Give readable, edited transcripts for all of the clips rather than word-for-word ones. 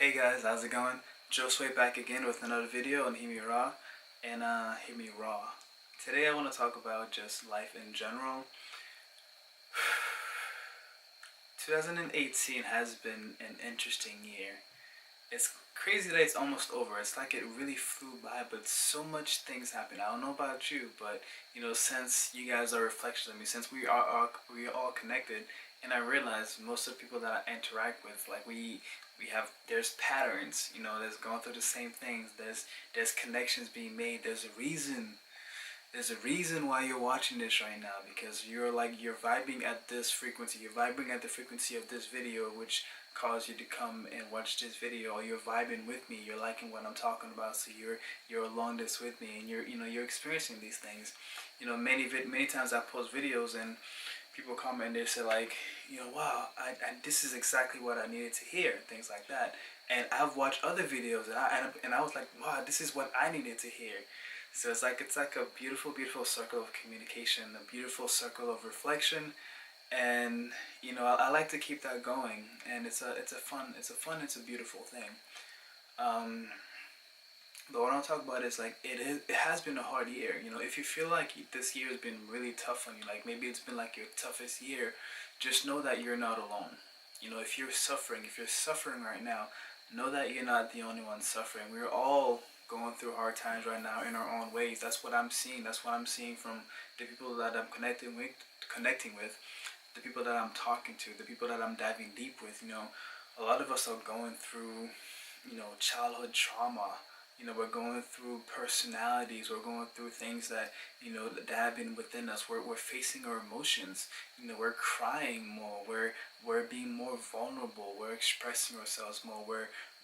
Hey guys, how's it going? Josue back again with another video on HearmeRaw and HearmeRaw. Today I want to talk about just life in general. 2018 has been an interesting year. It's crazy that it's almost over. It's like it really flew by, but so much things happened. I don't know about you, but since you guys are reflections of me, since we are all connected, and I realize most of the people that I interact with, like we have there's patterns. There's going through the same things. There's connections being made. There's a reason why you're watching this right now, because you're vibing at this frequency. You're vibing at the frequency of this video, which caused you to come and watch this video. Or you're vibing with me. You're liking what I'm talking about, so you're along this with me, and you're experiencing these things. Many times I post videos and people comment and they say like, wow, I this is exactly what I needed to hear, things like that. And I've watched other videos and I was like, wow, this is what I needed to hear. So it's like a beautiful, beautiful circle of communication, a beautiful circle of reflection, and I like to keep that going. And it's a beautiful thing. Um, but what I'll talk about is like it has been a hard year. If you feel like this year has been really tough on you, like maybe it's been like your toughest year, just know that you're not alone. If you're suffering right now, know that you're not the only one suffering. We're all going through hard times right now in our own ways. That's what I'm seeing. That's what I'm seeing from the people that I'm connecting with, the people that I'm talking to, the people that I'm diving deep with. A lot of us are going through, childhood trauma. We're going through personalities. We're going through things that have been within us. We're facing our emotions. We're crying more. We're being more vulnerable. We're expressing ourselves more.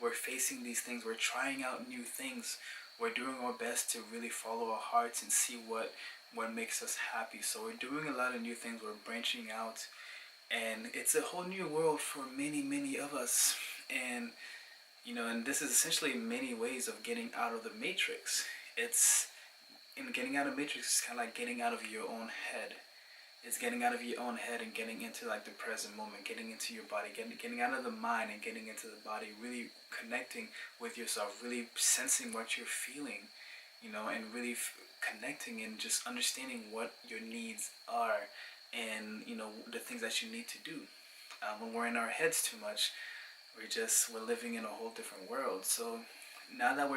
We're facing these things. We're trying out new things. We're doing our best to really follow our hearts and see what makes us happy. So we're doing a lot of new things. We're branching out, and it's a whole new world for many of us. And this is essentially many ways of getting out of the matrix. It's in getting out of matrix. It's kind of like getting out of your own head. It's getting out of your own head and getting into like the present moment, getting into your body, getting out of the mind and getting into the body, really connecting with yourself, really sensing what you're feeling, and really connecting and just understanding what your needs are, and the things that you need to do. When we're in our heads too much, we're living in a whole different world. So now that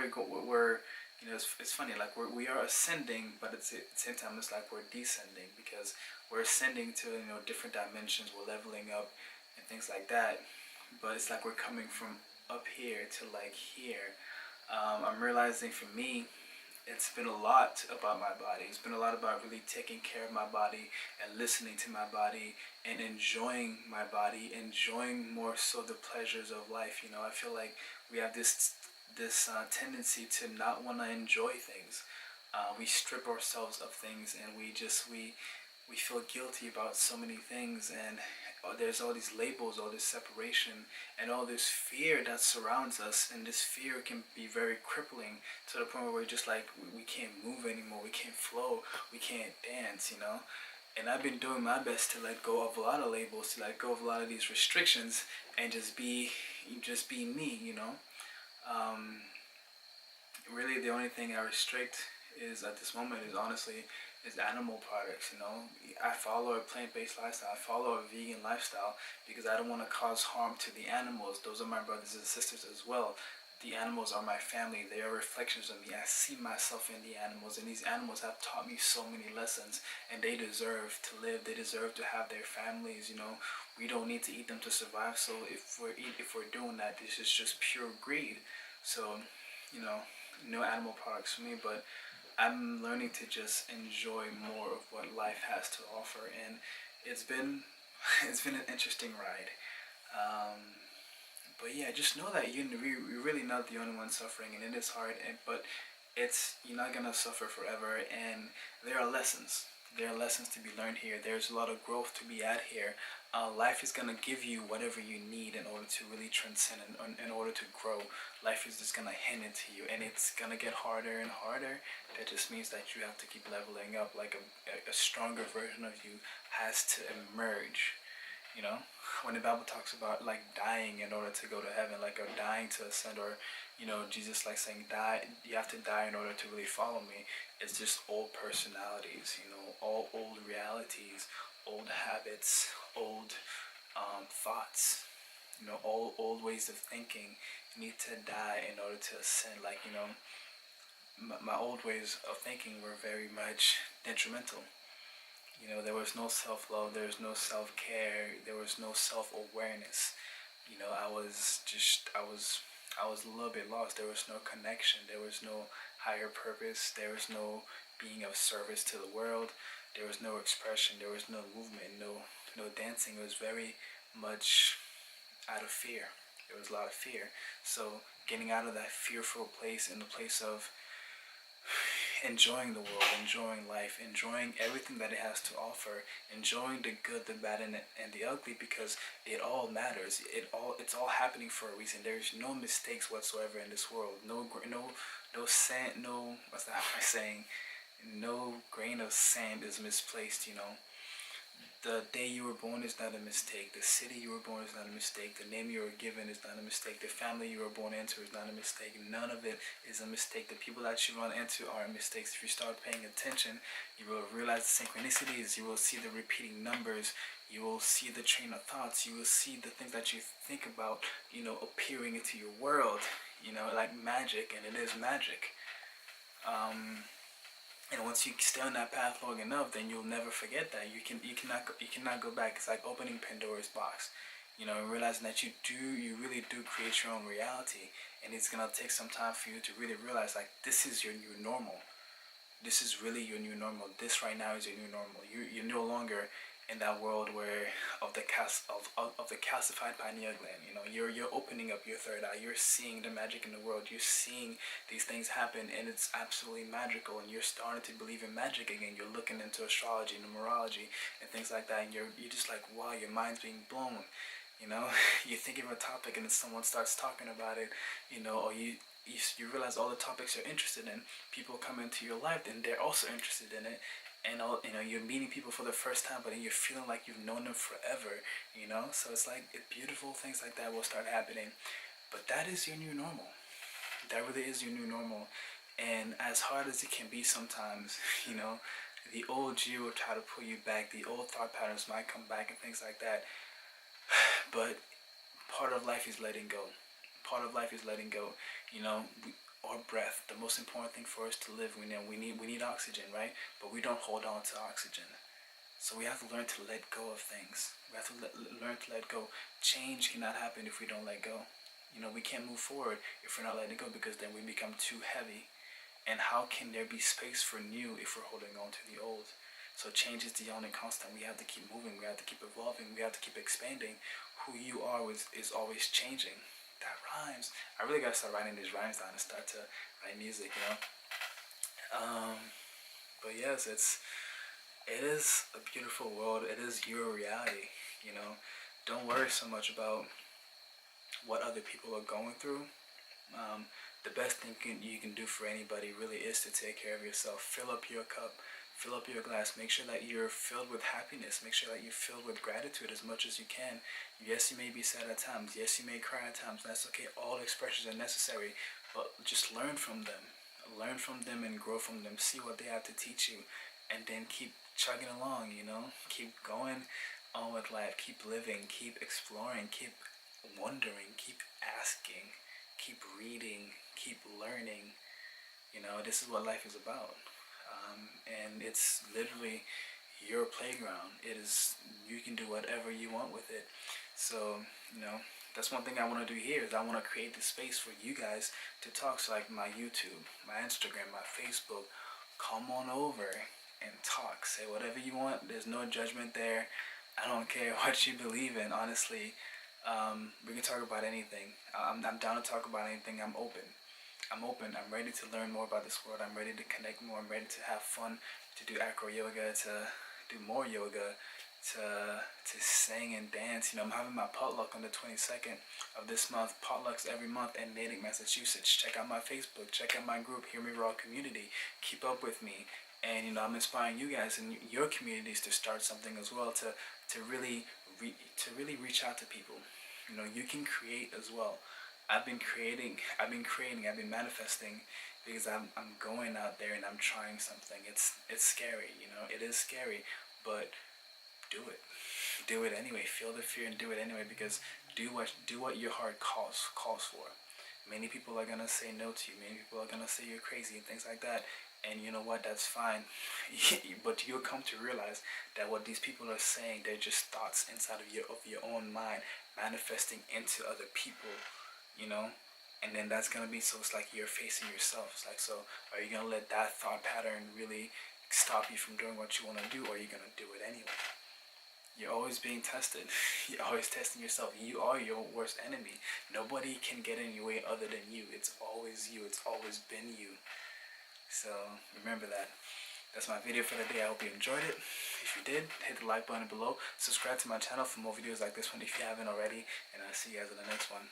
it's funny, like we are ascending, but at the same time it's like we're descending, because we're ascending to different dimensions. We're leveling up and things like that, but it's like we're coming from up here to like here. I'm realizing for me, it's been a lot about my body. It's been a lot about really taking care of my body and listening to my body and enjoying my body, enjoying more so the pleasures of life. I feel like we have this tendency to not want to enjoy things. We strip ourselves of things, and we feel guilty about so many things, and there's all these labels, all this separation, and all this fear that surrounds us. And this fear can be very crippling, to the point where we're just like, we can't move anymore, we can't flow, we can't dance. And I've been doing my best to let go of a lot of labels, to let go of a lot of these restrictions, and just be me. Really, the only thing I restrict is at this moment is honestly is animal products. I follow a plant-based lifestyle. I follow a vegan lifestyle because I don't want to cause harm to the animals. Those are my brothers and sisters as well. The animals are my family. They are reflections of me. I see myself in the animals, and these animals have taught me so many lessons, and they deserve to live. They deserve to have their families. We don't need to eat them to survive. So if we're doing that, this is just pure greed. So, no animal products for me, but I'm learning to just enjoy more of what life has to offer, and it's been it's been an interesting ride. But yeah, just know that you're really not the only one suffering, and it is hard. But you're not gonna suffer forever, and there are lessons. There are lessons to be learned here. There's a lot of growth to be had here. Life is gonna give you whatever you need in order to really transcend, and in order to grow. Life is just gonna hand it to you, and it's gonna get harder and harder. That just means that you have to keep leveling up. Like a stronger version of you has to emerge. when the Bible talks about like dying in order to go to heaven, like or dying to ascend, or Jesus like saying die, you have to die in order to really follow me. It's just old personalities, all old realities, old habits, old thoughts, all old ways of thinking need to die in order to ascend. Like my old ways of thinking were very much detrimental. There was no self-love, there was no self-care, there was no self-awareness. I was a little bit lost. There was no connection, there was no higher purpose, there was no being of service to the world, there was no expression, there was no movement, no dancing. It was very much out of fear. There was a lot of fear. So getting out of that fearful place in the place of enjoying the world, enjoying life, enjoying everything that it has to offer, enjoying the good, the bad, and the ugly, because it all matters. It's all happening for a reason. There's no mistakes whatsoever in this world. No sand. No, what's that saying? No grain of sand is misplaced. The day you were born is not a mistake. The city you were born is not a mistake. The name you were given is not a mistake. The family you were born into is not a mistake. None of it is a mistake. The people that you run into are mistakes. If you start paying attention, you will realize the synchronicities. You will see the repeating numbers. You will see the train of thoughts. You will see the things that you think about, appearing into your world, like magic, and it is magic. And once you stay on that path long enough, then you'll never forget that. You cannot go back. It's like opening Pandora's box, and realizing that you really do create your own reality, and it's gonna take some time for you to really realize like this is your new normal. This is really your new normal. This right now is your new normal. You're no longer in that world where of the calcified pineal gland. You're opening up your third eye. You're seeing the magic in the world. You're seeing these things happen, and it's absolutely magical. And you're starting to believe in magic again. You're looking into astrology, numerology, and things like that. And you're just like, wow, your mind's being blown. You think of a topic, and then someone starts talking about it. Or you realize all the topics you're interested in. People come into your life, and they're also interested in it. And you're meeting people for the first time, but then you're feeling like you've known them forever. So it's like beautiful things like that will start happening. But that is your new normal. That really is your new normal. And as hard as it can be sometimes, the old you will try to pull you back. The old thought patterns might come back and things like that. But part of life is letting go. Part of life is letting go. Our breath. The most important thing for us to live, we need oxygen, right? But we don't hold on to oxygen. So we have to learn to let go of things. We have to learn to let go. Change cannot happen if we don't let go. We can't move forward if we're not letting go, because then we become too heavy. And how can there be space for new if we're holding on to the old? So change is the only constant. We have to keep moving. We have to keep evolving. We have to keep expanding. Who you are is always changing. That rhymes. I really gotta start writing these rhymes down and start to write music, But yes, it is a beautiful world. It is your reality, Don't worry so much about what other people are going through. The best thing you can do for anybody really is to take care of yourself. Fill up your cup. Fill up your glass. Make sure that you're filled with happiness. Make sure that you're filled with gratitude as much as you can. Yes, you may be sad at times. Yes, you may cry at times. That's okay. All expressions are necessary. But just learn from them. Learn from them and grow from them. See what they have to teach you. And then keep chugging along, Keep going on with life. Keep living. Keep exploring. Keep wondering. Keep asking. Keep reading. Keep learning. This is what life is about. And it's literally your playground. You can do whatever you want with it. So, that's one thing I want to do here is I want to create this space for you guys to talk. So like my YouTube, my Instagram, my Facebook, come on over and talk. Say whatever you want. There's no judgment there. I don't care what you believe in, honestly. We can talk about anything. I'm down to talk about anything. I'm open. I'm ready to learn more about this world. I'm ready to connect more. I'm ready to have fun, to do acro yoga, to do more yoga, to sing and dance. I'm having my potluck on the 22nd of this month. Potlucks every month in Natick, Massachusetts. Check out my Facebook. Check out my group, HearmeRaw community. Keep up with me. And I'm inspiring you guys in your communities to start something as well, to really really reach out to people. You know, you can create as well. I've been creating, I've been manifesting because I'm going out there and I'm trying something. It's scary, you know, it is scary, but do it. Do it anyway. Feel the fear and do it anyway, because do what your heart calls for. Many people are gonna say no to you. Many people are gonna say you're crazy and things like that. And you know what? That's fine. But you'll come to realize that what these people are saying, they're just thoughts inside of your own mind, manifesting into other people. You know, and then that's gonna be, so it's like you're facing yourself. It's like, so are you gonna let that thought pattern really stop you from doing what you want to do, or are you gonna do it anyway? You're always being tested. You're always testing yourself. You are your worst enemy. Nobody can get in your way other than you. It's always you. It's always been you. So remember that. That's my video for the day. I hope you enjoyed it. If you did, hit the like button below. Subscribe to my channel for more videos like this one if you haven't already. And I'll see you guys in the next one.